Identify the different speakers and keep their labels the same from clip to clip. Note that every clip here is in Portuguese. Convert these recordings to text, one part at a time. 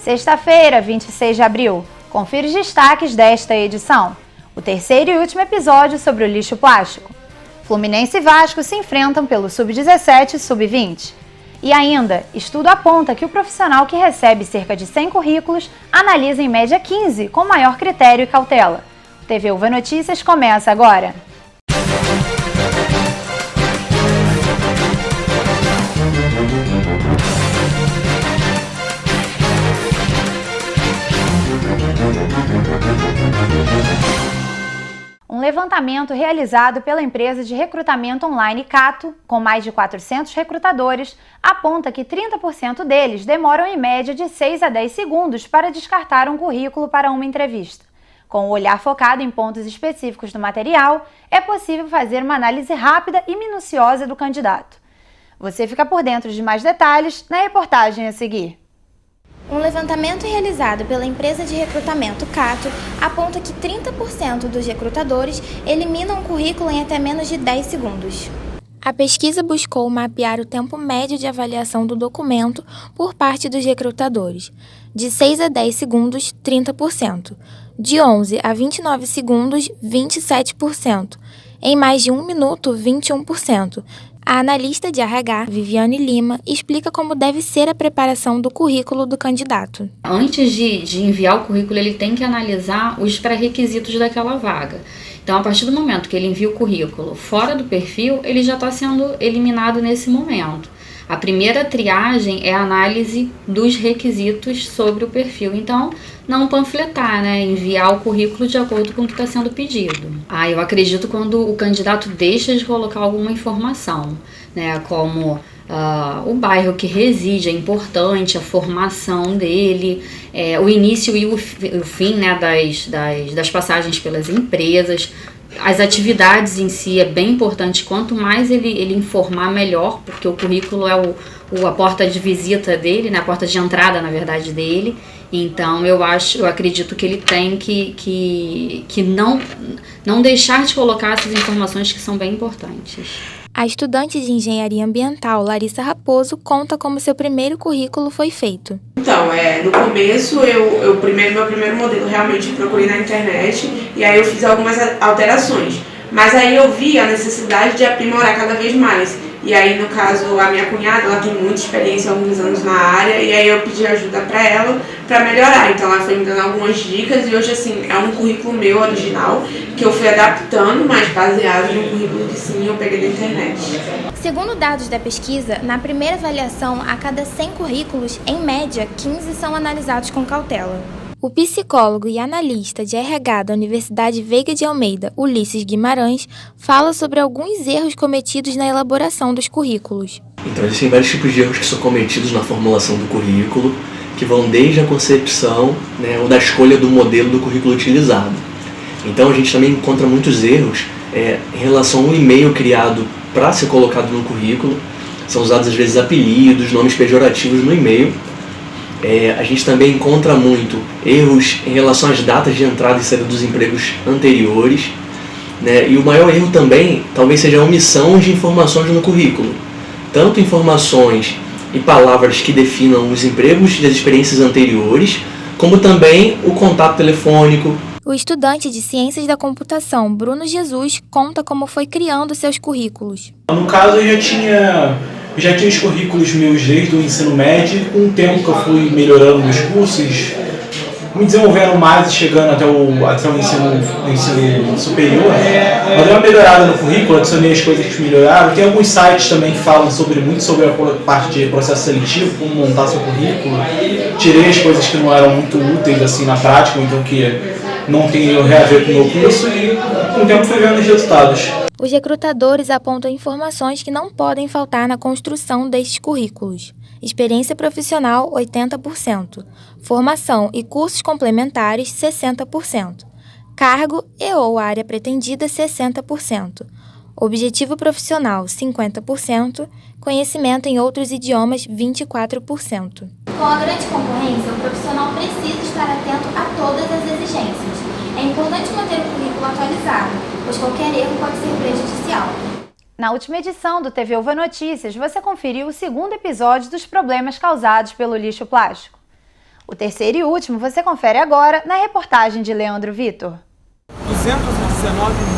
Speaker 1: Sexta-feira, 26 de abril. Confira os destaques desta edição. O terceiro e último episódio sobre o lixo plástico. Fluminense e Vasco se enfrentam pelo Sub-17 e Sub-20. E ainda, estudo aponta que o profissional que recebe cerca de 100 currículos analisa em média 15 com maior critério e cautela. O TV UVA Notícias começa agora. Um levantamento realizado pela empresa de recrutamento online Cato, com mais de 400 recrutadores, aponta que 30% deles demoram em média de 6 a 10 segundos para descartar um currículo para uma entrevista. Com o olhar focado em pontos específicos do material, é possível fazer uma análise rápida e minuciosa do candidato. Você fica por dentro de mais detalhes na reportagem a seguir.
Speaker 2: Um levantamento realizado pela empresa de recrutamento Cato aponta que 30% dos recrutadores eliminam um currículo em até menos de 10 segundos. A pesquisa buscou mapear o tempo médio de avaliação do documento por parte dos recrutadores. De 6 a 10 segundos, 30%. De 11 a 29 segundos, 27%. Em mais de 1 minuto, 21%. A analista de RH, Viviane Lima, explica como deve ser a preparação do currículo do candidato.
Speaker 3: Antes de enviar o currículo, ele tem que analisar os pré-requisitos daquela vaga. Então, a partir do momento que ele envia o currículo fora do perfil, ele já está sendo eliminado nesse momento. A primeira triagem é a análise dos requisitos sobre o perfil. Então, não panfletar, né? Enviar o currículo de acordo com o que está sendo pedido. Eu acredito quando o candidato deixa de colocar alguma informação, né? Como o bairro que reside é importante, a formação dele, o início e o fim, né? das passagens pelas empresas. As atividades em si é bem importante, quanto mais ele informar, melhor, porque o currículo é a porta de visita dele, né, a porta de entrada, na verdade, dele. Então, eu acredito que ele tem que não deixar de colocar essas informações que são bem importantes.
Speaker 2: A estudante de engenharia ambiental, Larissa Raposo, conta como seu primeiro currículo foi feito.
Speaker 4: Então, no começo, meu primeiro modelo realmente procurei na internet e aí eu fiz algumas alterações. Mas aí eu vi a necessidade de aprimorar cada vez mais. E aí, no caso, a minha cunhada, ela tem muita experiência há alguns anos na área e aí eu pedi ajuda para ela para melhorar. Então, ela foi me dando algumas dicas e hoje, assim, é um currículo meu original que eu fui adaptando, mas baseado no currículo que sim eu peguei da internet.
Speaker 2: Segundo dados da pesquisa, na primeira avaliação, a cada 100 currículos, em média, 15 são analisados com cautela. O psicólogo e analista de RH da Universidade Veiga de Almeida, Ulisses Guimarães, fala sobre alguns erros cometidos na elaboração dos currículos.
Speaker 5: Então, existem vários tipos de erros que são cometidos na formulação do currículo, que vão desde a concepção, né, ou da escolha do modelo do currículo utilizado. Então, a gente também encontra muitos erros em relação ao e-mail criado para ser colocado no currículo. São usados, às vezes, apelidos, nomes pejorativos no e-mail. A gente também encontra muito erros em relação às datas de entrada e saída dos empregos anteriores, né? E o maior erro também talvez seja a omissão de informações no currículo. Tanto informações e palavras que definam os empregos e as experiências anteriores, como também o contato telefônico.
Speaker 2: O estudante de Ciências da Computação, Bruno Jesus, conta como foi criando seus currículos.
Speaker 6: No caso, eu já tinha os currículos meus desde o ensino médio. Com o tempo que eu fui melhorando meus cursos, me desenvolvendo mais e chegando até o ensino superior, eu dei uma melhorada no currículo, adicionei as coisas que melhoraram. Tem alguns sites também que falam muito sobre a parte de processo seletivo, como montar seu currículo. Tirei as coisas que não eram muito úteis assim na prática, então que não tem a ver com o meu curso, e com o tempo fui vendo os resultados.
Speaker 2: Os recrutadores apontam informações que não podem faltar na construção destes currículos. Experiência profissional, 80%. Formação e cursos complementares, 60%. Cargo e/ou área pretendida, 60%. Objetivo profissional, 50%. Conhecimento em outros idiomas, 24%. Com a grande concorrência, o profissional precisa estar atento a todas as exigências. É importante manter o currículo atualizado, pois qualquer erro pode ser prejudicial.
Speaker 1: Na última edição do TV UVA Notícias, você conferiu o segundo episódio dos problemas causados pelo lixo plástico. O terceiro e último você confere agora na reportagem de Leandro Vitor.
Speaker 7: 219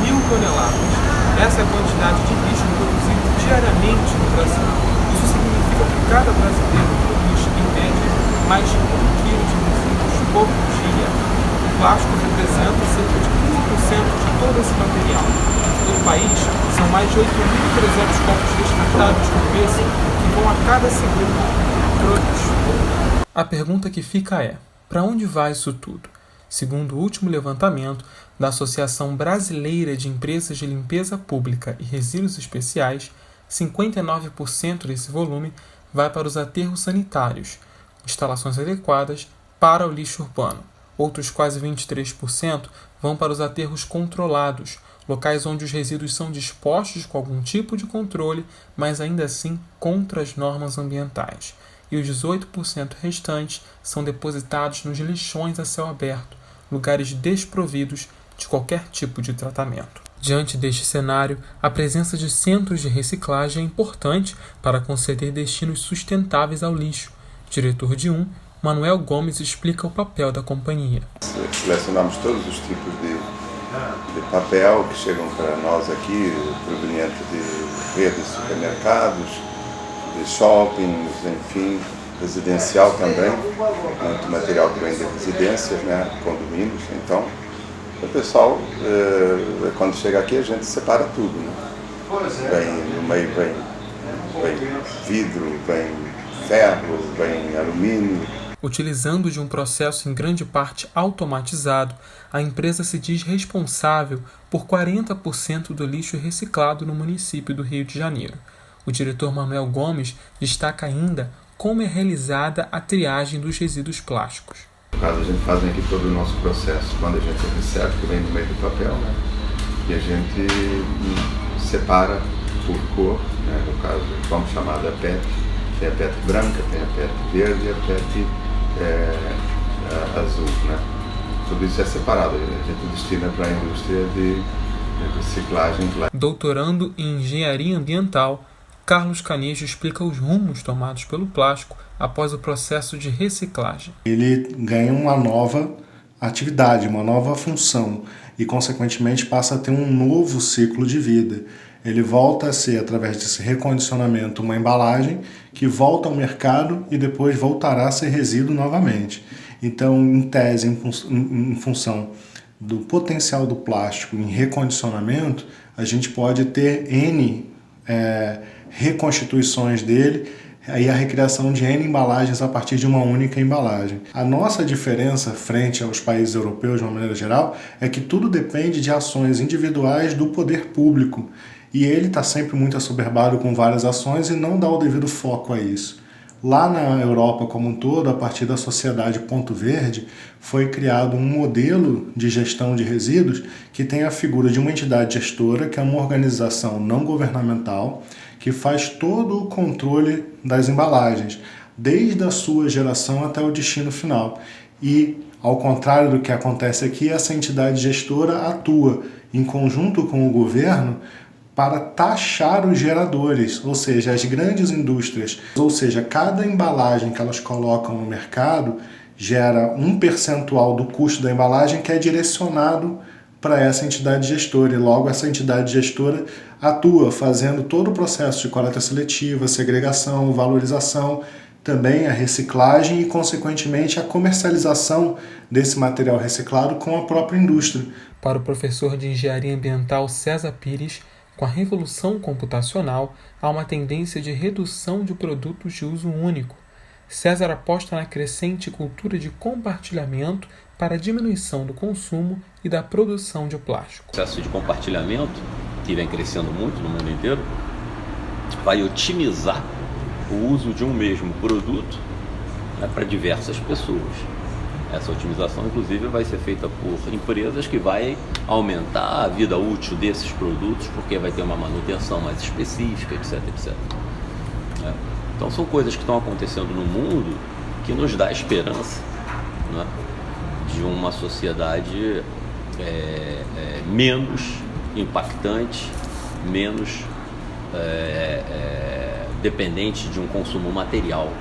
Speaker 7: mil toneladas. Essa é a quantidade de lixo produzido diariamente no Brasil. Isso significa que cada brasileiro produz, em média, mais de 1 quilo de resíduos por dia. O plástico representa cerca de 15% de todo esse material. No país, são mais de 8.300 copos descartáveis por mês que vão a cada segundo.
Speaker 8: A pergunta que fica é: para onde vai isso tudo? Segundo o último levantamento da Associação Brasileira de Empresas de Limpeza Pública e Resíduos Especiais, 59% desse volume vai para os aterros sanitários, instalações adequadas para o lixo urbano. Outros quase 23% vão para os aterros controlados, locais onde os resíduos são dispostos com algum tipo de controle, mas ainda assim contra as normas ambientais. E os 18% restantes são depositados nos lixões a céu aberto, lugares desprovidos de qualquer tipo de tratamento. Diante deste cenário, a presença de centros de reciclagem é importante para conceder destinos sustentáveis ao lixo. Diretor de um, Manuel Gomes explica o papel da companhia.
Speaker 9: Selecionamos todos os tipos de papel que chegam para nós aqui, proveniente de redes de supermercados, de shoppings, enfim, residencial também, muito material que vem de residências, né, condomínios. Então, o pessoal, quando chega aqui, a gente separa tudo, né? Vem, no meio vem vidro, vem ferro, vem alumínio.
Speaker 8: Utilizando de um processo em grande parte automatizado, a empresa se diz responsável por 40% do lixo reciclado no município do Rio de Janeiro. O diretor Manuel Gomes destaca ainda como é realizada a triagem dos resíduos plásticos.
Speaker 9: No caso, a gente faz aqui todo o nosso processo, quando a gente recebe, que vem no meio do papel, né? E a gente separa por cor, né? No caso, vamos chamar da PET. Tem a PET branca, tem a PET verde e a PET azul, né? Tudo isso é separado, a gente destina para a indústria de reciclagem.
Speaker 8: Doutorando em Engenharia Ambiental, Carlos Canejo explica os rumos tomados pelo plástico após o processo de reciclagem.
Speaker 10: Ele ganha uma nova atividade, uma nova função e, consequentemente, passa a ter um novo ciclo de vida. Ele volta a ser, através desse recondicionamento, uma embalagem que volta ao mercado e depois voltará a ser resíduo novamente. Então, em tese, em função do potencial do plástico em recondicionamento, a gente pode ter N reconstituições dele e a recriação de N embalagens a partir de uma única embalagem. A nossa diferença frente aos países europeus, de uma maneira geral, é que tudo depende de ações individuais do poder público. E ele está sempre muito assoberbado com várias ações e não dá o devido foco a isso. Lá na Europa como um todo, a partir da Sociedade Ponto Verde, foi criado um modelo de gestão de resíduos que tem a figura de uma entidade gestora, que é uma organização não governamental, que faz todo o controle das embalagens, desde a sua geração até o destino final. E, ao contrário do que acontece aqui, essa entidade gestora atua em conjunto com o governo para taxar os geradores, ou seja, as grandes indústrias. Ou seja, cada embalagem que elas colocam no mercado gera um percentual do custo da embalagem que é direcionado para essa entidade gestora. E logo essa entidade gestora atua fazendo todo o processo de coleta seletiva, segregação, valorização, também a reciclagem e, consequentemente, a comercialização desse material reciclado com a própria indústria.
Speaker 8: Para o professor de Engenharia Ambiental César Pires, com a revolução computacional, há uma tendência de redução de produtos de uso único. César aposta na crescente cultura de compartilhamento para a diminuição do consumo e da produção de plástico.
Speaker 11: O processo de compartilhamento, que vem crescendo muito no mundo inteiro, vai otimizar o uso de um mesmo produto, né, para diversas pessoas. Essa otimização, inclusive, vai ser feita por empresas que vai aumentar a vida útil desses produtos, porque vai ter uma manutenção mais específica, etc, etc. Então, são coisas que estão acontecendo no mundo que nos dá esperança, né, de uma sociedade menos impactante, menos dependente de um consumo material,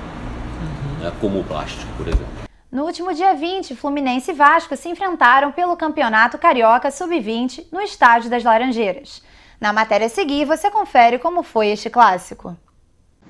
Speaker 11: né, como o plástico, por exemplo.
Speaker 1: No último dia 20, Fluminense e Vasco se enfrentaram pelo Campeonato Carioca Sub-20 no Estádio das Laranjeiras. Na matéria a seguir, você confere como foi este clássico.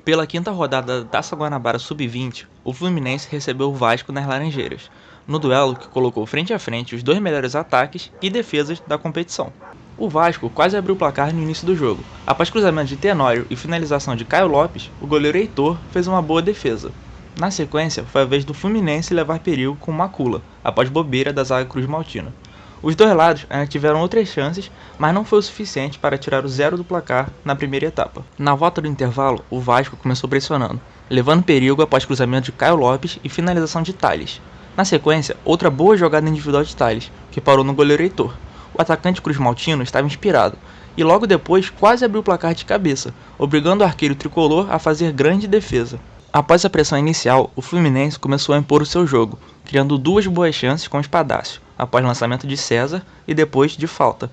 Speaker 12: Pela quinta rodada da Taça Guanabara Sub-20, o Fluminense recebeu o Vasco nas Laranjeiras, no duelo que colocou frente a frente os dois melhores ataques e defesas da competição. O Vasco quase abriu o placar no início do jogo. Após cruzamento de Tenório e finalização de Caio Lopes, o goleiro Heitor fez uma boa defesa. Na sequência, foi a vez do Fluminense levar perigo com Macula, após bobeira da zaga Cruz Maltina. Os dois lados ainda tiveram outras chances, mas não foi o suficiente para tirar o 0 do placar na primeira etapa. Na volta do intervalo, o Vasco começou pressionando, levando perigo após cruzamento de Caio Lopes e finalização de Thales. Na sequência, outra boa jogada individual de Thales, que parou no goleiro Heitor. O atacante Cruz Maltino estava inspirado, e logo depois quase abriu o placar de cabeça, obrigando o arqueiro tricolor a fazer grande defesa. Após a pressão inicial, o Fluminense começou a impor o seu jogo, criando duas boas chances com o Espadácio, após lançamento de César e depois de falta.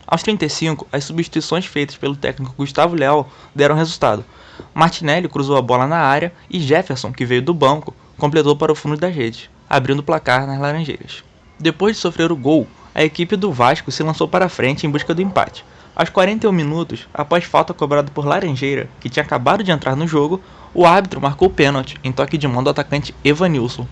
Speaker 12: Aos 35, as substituições feitas pelo técnico Gustavo Leal deram resultado. Martinelli cruzou a bola na área e Jefferson, que veio do banco, completou para o fundo das redes, abrindo o placar nas Laranjeiras. Depois de sofrer o gol, a equipe do Vasco se lançou para a frente em busca do empate. Aos 41 minutos, após falta cobrada por Laranjeira, que tinha acabado de entrar no jogo, o árbitro marcou o pênalti em toque de mão do atacante Evanilson.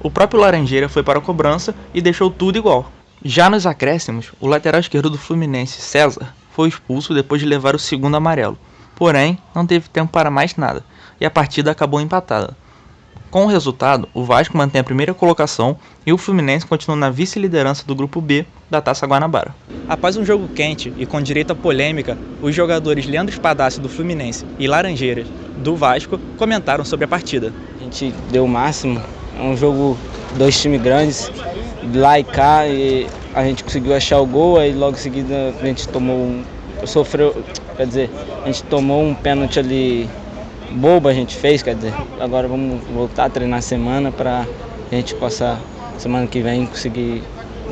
Speaker 12: O próprio Laranjeira foi para a cobrança e deixou tudo igual. Já nos acréscimos, o lateral esquerdo do Fluminense, César, foi expulso depois de levar o segundo amarelo. Porém, não teve tempo para mais nada, e a partida acabou empatada. Com o resultado, o Vasco mantém a primeira colocação e o Fluminense continua na vice-liderança do Grupo B da Taça Guanabara. Após um jogo quente e com direito à polêmica, os jogadores Leandro Espadácio do Fluminense e Laranjeiras do Vasco comentaram sobre a partida.
Speaker 13: A gente deu o máximo, é um jogo, dois times grandes, lá e cá, e a gente conseguiu achar o gol, aí logo em seguida a gente tomou a gente tomou um pênalti ali bobo, a gente fez, agora vamos voltar a treinar a semana para a gente possa, semana que vem, conseguir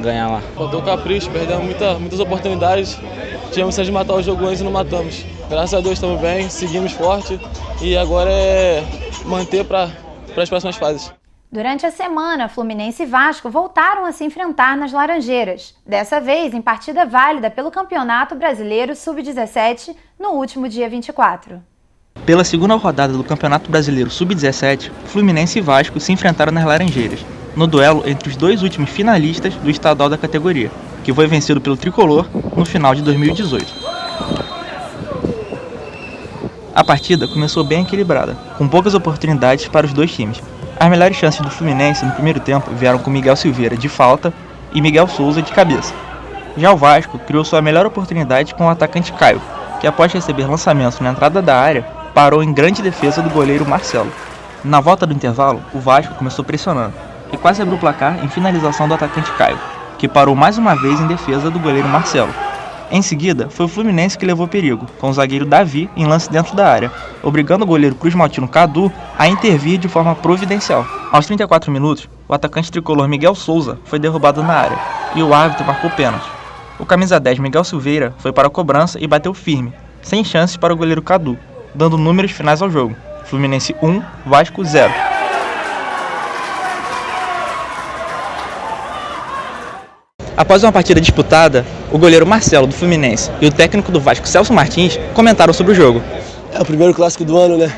Speaker 13: ganhar lá.
Speaker 14: Faltou capricho, perdemos muitas oportunidades, tínhamos de matar o jogo antes e não matamos. Graças a Deus estamos bem, seguimos forte e agora é manter para as próximas fases.
Speaker 1: Durante a semana, Fluminense e Vasco voltaram a se enfrentar nas Laranjeiras, dessa vez em partida válida pelo Campeonato Brasileiro Sub-17 no último dia 24.
Speaker 12: Pela segunda rodada do Campeonato Brasileiro Sub-17, Fluminense e Vasco se enfrentaram nas Laranjeiras, no duelo entre os dois últimos finalistas do estadual da categoria, que foi vencido pelo Tricolor no final de 2018. A partida começou bem equilibrada, com poucas oportunidades para os dois times. As melhores chances do Fluminense no primeiro tempo vieram com Miguel Silveira de falta e Miguel Souza de cabeça. Já o Vasco criou sua melhor oportunidade com o atacante Caio, que após receber lançamento na entrada da área, parou em grande defesa do goleiro Marcelo. Na volta do intervalo, o Vasco começou pressionando e quase abriu o placar em finalização do atacante Caio, que parou mais uma vez em defesa do goleiro Marcelo. Em seguida, foi o Fluminense que levou perigo, com o zagueiro Davi em lance dentro da área, obrigando o goleiro Cruz Maltino Cadu a intervir de forma providencial. Aos 34 minutos, o atacante tricolor Miguel Souza foi derrubado na área e o árbitro marcou pênalti. O camisa 10 Miguel Silveira foi para a cobrança e bateu firme, sem chances para o goleiro Cadu, dando números finais ao jogo. Fluminense 1, Vasco 0. Após uma partida disputada, o goleiro Marcelo do Fluminense e o técnico do Vasco Celso Martins comentaram sobre o jogo.
Speaker 15: É o primeiro clássico do ano, né?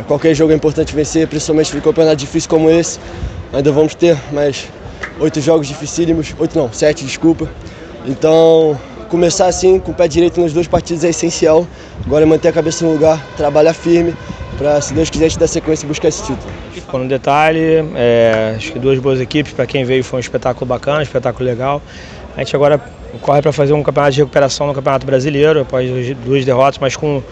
Speaker 15: Qualquer jogo é importante vencer, principalmente em campeonato difícil como esse. Ainda vamos ter mais 8 jogos dificílimos, 7, desculpa. Então, começar assim, com o pé direito nas duas partidas é essencial. Agora é manter a cabeça no lugar, trabalhar firme, para, se Deus quiser, te dar sequência e buscar esse título.
Speaker 16: No detalhe, acho que duas boas equipes, para quem veio foi um espetáculo bacana, um espetáculo legal. A gente agora corre para fazer um campeonato de recuperação no Campeonato Brasileiro, após 2 derrotas, mas com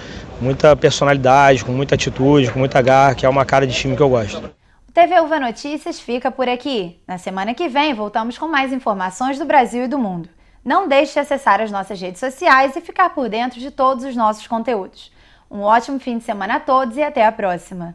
Speaker 16: muita personalidade, com muita atitude, com muita garra, que é uma cara de time que eu gosto.
Speaker 1: O TV Uva Notícias fica por aqui. Na semana que vem, voltamos com mais informações do Brasil e do mundo. Não deixe de acessar as nossas redes sociais e ficar por dentro de todos os nossos conteúdos. Um ótimo fim de semana a todos e até a próxima!